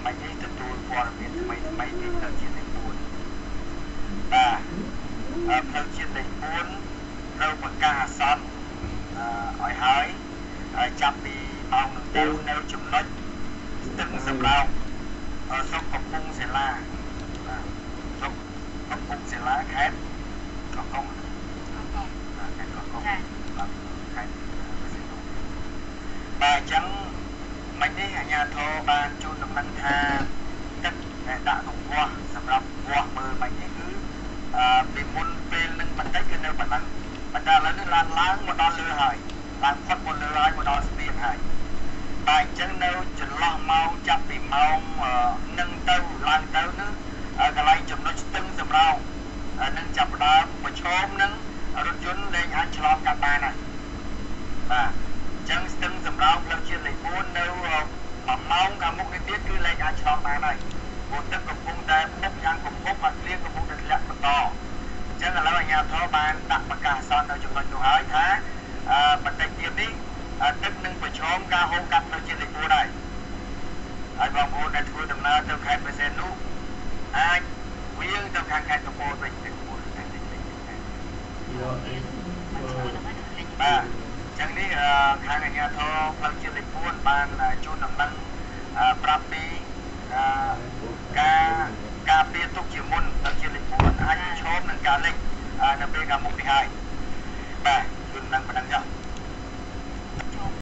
មិននេះទទួលព័ត៌មានថ្មីពីផ្លូវជាតិលេខ4បាទផ្លូវជាតិលេខ4ត្រូវប្រកាសអាសន្នឲ្យហើយចាប់ពីម៉ោងនឹងទៅនៅចំណុចស្ទឹងសំរោងស្រុកកំពង់សិលាបាទស្រុកកំពង់សិលាខេត្តកោះកុងខេត្តកោះកុងបាទខេត្តបាទអញ្ចឹងមិននេះអាជ្ញាធរបានជូនដំណឹងថាទឹកដែលដាក់ក្នុងវាស់សម្រាប់វាស់មើលមិននេះគឺពីមុនពេលនឹងបន្តិចគឺនៅប៉ុណ្ណឹងប៉ុន្តែឥឡូវនេះឡើងមកដល់លើហើយឡើងផុតមកលើហើយមកដល់ស្ពានហើយបាទអញ្ចឹងនៅចន្លោះម៉ោងចាប់ពីម៉ោងនឹងទៅឡើងទៅនឹងកន្លែងចំណុចស្ទឹងសំរោងនឹងចាប់ផ្ដើមប្រឈមនឹងរថយន្តលែងអាចឆ្លងកាត់បានហើយបាទអញ្ចឹងស្ទឹងសំរោងផ្លូវជាតិលេខ4នៅ1ម៉ោងខាងមុខនេះទៀតគឺលែងអាចឆ្លងបានហើយព្រោះទឹកកំពុងតែពុកយ៉ាងកំពុងមកគ្លៀងកំពុងតែធ្លាក់បន្តអញ្ចឹងឥឡូវអាជ្ញាធរបានដាក់ប្រកាសអាសន្ននៅចំណុចនោះហើយថាបន្តិចទៀតនេះទឹកនឹងប្រឈមការហូរកាត់ផ្លូវជាតិលេខ4ហើយបងប្អូនដែលធ្វើដំណើរទៅខេត្តបរសែននោះអាចវាងទៅខាងខេត្តកំពតវិញទៅកំពតបាទអញ្ចឹងនេះខាងអាជ្ញាធរផ្លូវជាតិលេខ4បានជូនដំណឹងប្រាប់ពីការពារទុកជាមុនផ្លូវជាតិលេខ4អាចប្រឈមនឹងការលិចនៅពេលខាងមុខនេះហើយបាទជូនដំណឹងប៉ុណ្ណឹងចុះ